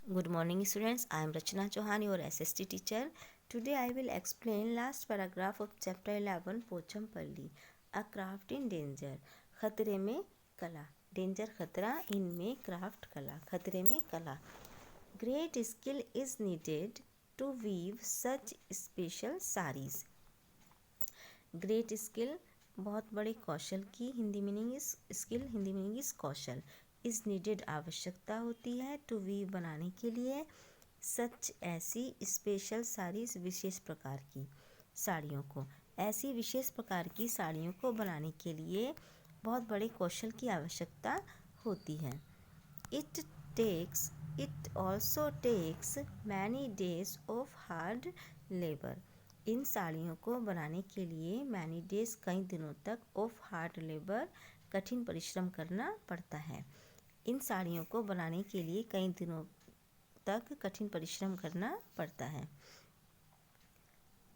Good morning students, I am Rachana Chauhan, your SST teacher. Today I will explain last paragraph of chapter 11 Pochampalli, a craft in danger. खतरे में कला, danger खतरा, इनमें craft कला, खतरे में कला. Great skill is needed to weave such special sarees. Great skill, बहुत बड़े कौशल की, Hindi meaning is skill, Hindi meaning is Kaushal. Is needed, आवश्यकता होती है, टू वीव, बनाने के लिए, सच, ऐसी, स्पेशल साड़ीज, विशेष प्रकार की साड़ियों को, ऐसी विशेष प्रकार की साड़ियों को बनाने के लिए बहुत बड़े कौशल की आवश्यकता होती है. It also takes many days of hard labour. इन साड़ियों को बनाने के लिए मैनी डेज, कई दिनों तक, ऑफ हार्ड लेबर, कठिन परिश्रम करना पड़ता है. इन साड़ियों को बनाने के लिए कई दिनों तक कठिन परिश्रम करना पड़ता है.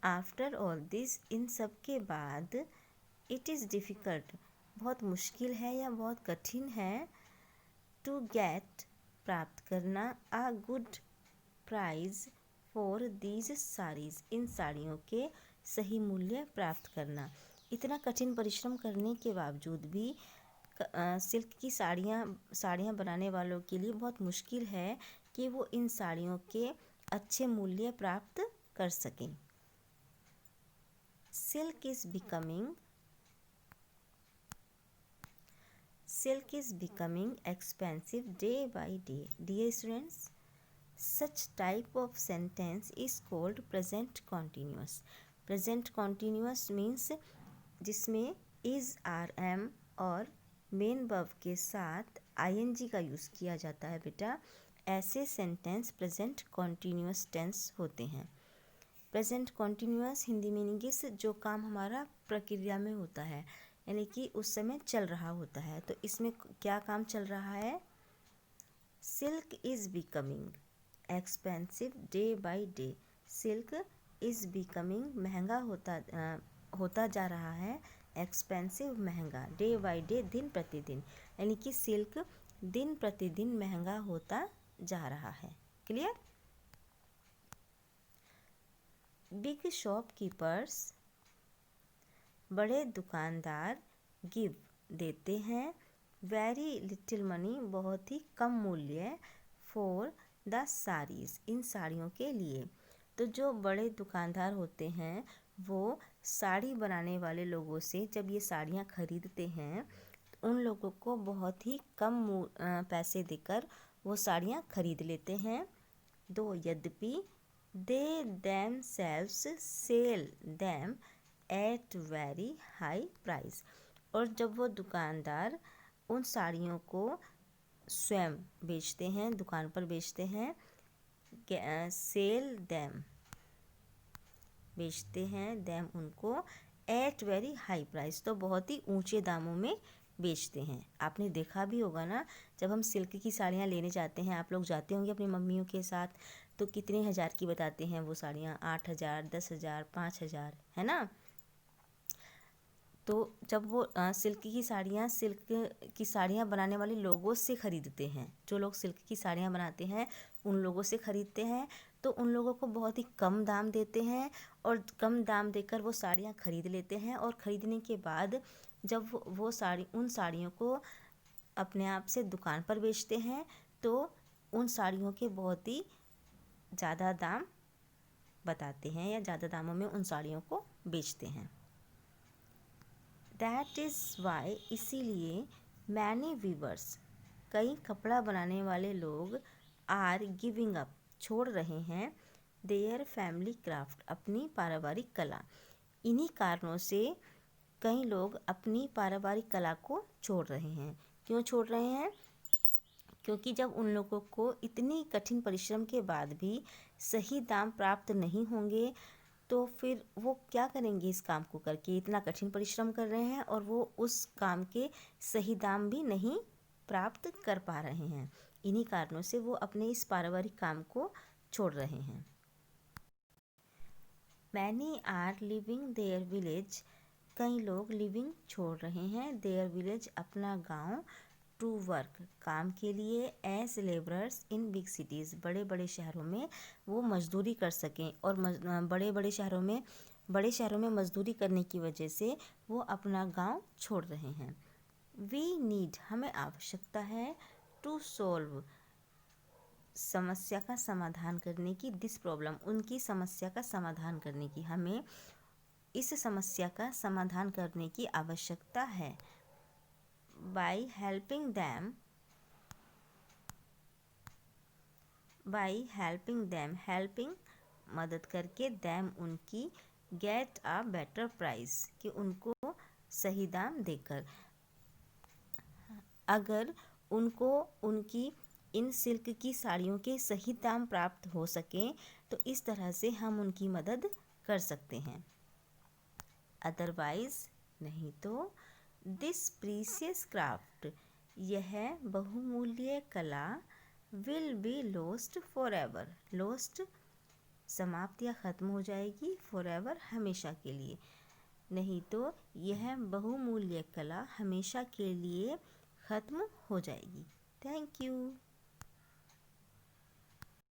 आफ्टर ऑल दिस, इन सब के बाद, इट इज़ डिफ़िकल्ट, बहुत मुश्किल है या बहुत कठिन है, टू गेट, प्राप्त करना, a good price for these saris, इन साड़ियों के सही मूल्य प्राप्त करना. इतना कठिन परिश्रम करने के बावजूद भी सिल्क की साड़ियाँ बनाने वालों के लिए बहुत मुश्किल है कि वो इन साड़ियों के अच्छे मूल्य प्राप्त कर सकें. Silk is becoming expensive day by day. Dear students, such type of sentence is called present continuous. present continuous means जिसमें is, are, am और मेन वर्ब के साथ ing का यूज़ किया जाता है बेटा. ऐसे सेंटेंस प्रेजेंट कॉन्टीन्यूस टेंस होते हैं. प्रेजेंट कॉन्टीन्यूस हिंदी मीनिंग इस, जो काम हमारा प्रक्रिया में होता है, यानी कि उस समय चल रहा होता है. तो इसमें क्या काम चल रहा है? Silk is becoming expensive day by day. Silk is becoming, महंगा होता जा रहा है, एक्सपेंसिव, महंगा, डे बाई डे, दिन प्रतिदिन, यानी कि सिल्क दिन प्रतिदिन महंगा होता जा रहा है. क्लियर? बिग शॉपकीपर्स, बड़े दुकानदार, गिव, देते हैं, वेरी लिटिल मनी, बहुत ही कम मूल्य, फॉर द साड़ीज़, इन साड़ियों के लिए. तो जो बड़े दुकानदार होते हैं वो साड़ी बनाने वाले लोगों से जब ये साड़ियाँ खरीदते हैं, उन लोगों को बहुत ही कम पैसे देकर वो साड़ियाँ खरीद लेते हैं. दो, यद्यपि, they them selves sell them at very high price. और जब वो दुकानदार उन साड़ियों को स्वयं बेचते हैं, दुकान पर बेचते हैं, सेल देम, बेचते हैं, देम, उनको, एट वेरी हाई प्राइस, तो बहुत ही ऊंचे दामों में बेचते हैं. आपने देखा भी होगा ना, जब हम सिल्क की साड़ियाँ लेने जाते हैं, आप लोग जाते होंगे अपनी मम्मियों के साथ, तो कितने हज़ार की बताते हैं वो साड़ियाँ? 8,000, 10,000, 5,000, है ना. तो जब वो सिल्क की साड़ियाँ बनाने वाले लोगों से ख़रीदते हैं, जो लोग सिल्क की साड़ियाँ बनाते हैं उन लोगों से ख़रीदते हैं, तो उन लोगों को बहुत ही कम दाम देते हैं और कम दाम देकर वो साड़ियाँ ख़रीद लेते हैं. और ख़रीदने के बाद जब वो उन साड़ियों को अपने आप से दुकान पर बेचते हैं, तो उन साड़ियों के बहुत ही ज़्यादा दाम बताते हैं या ज़्यादा दामों में उन साड़ियों को बेचते हैं. दैट इज़ वाई, इसीलिए, मैनी वीवर्स, कई कपड़ा बनाने वाले लोग, आर गिविंग अप, छोड़ रहे हैं, देयर फैमिली क्राफ्ट, अपनी पारिवारिक कला. इन्हीं कारणों से कई लोग अपनी पारिवारिक कला को छोड़ रहे हैं. क्यों छोड़ रहे हैं? क्योंकि जब उन लोगों को इतनी कठिन परिश्रम के बाद भी सही दाम प्राप्त नहीं होंगे, तो फिर वो क्या करेंगे? इस काम को करके इतना कठिन परिश्रम कर रहे हैं और वो उस काम के सही दाम भी नहीं प्राप्त कर पा रहे हैं. इन्हीं कारणों से वो अपने इस पारिवारिक काम को छोड़ रहे हैं. Many are living their village, कई लोग लिविंग छोड़ रहे हैं, देयर विलेज, अपना गांव, टू वर्क, काम के लिए, as labourers in big cities, बड़े बड़े शहरों में वो मजदूरी कर सकें, और बड़े शहरों में मजदूरी करने की वजह से वो अपना गांव छोड़ रहे हैं। वी नीड, हमें आवश्यकता है, टू सोल्व, समस्या का समाधान करने की, दिस प्रॉब्लम, उनकी समस्या का समाधान करने की, हमें इस समस्या का समाधान करने की आवश्यकता है। बाय हेल्पिंग देम, हेल्पिंग मदद करके, देम उनकी, गेट अ बेटर प्राइस, कि उनको सही दाम देकर, अगर उनको उनकी इन सिल्क की साड़ियों के सही दाम प्राप्त हो सकें तो इस तरह से हम उनकी मदद कर सकते हैं। अदरवाइज, नहीं तो, दिस प्रीशियस क्राफ्ट, यह बहुमूल्य कला, will be lost for ever, lost समाप्त या ख़त्म हो जाएगी, फॉर एवर हमेशा के लिए, नहीं तो यह बहुमूल्य कला हमेशा के लिए ख़त्म हो जाएगी। Thank you.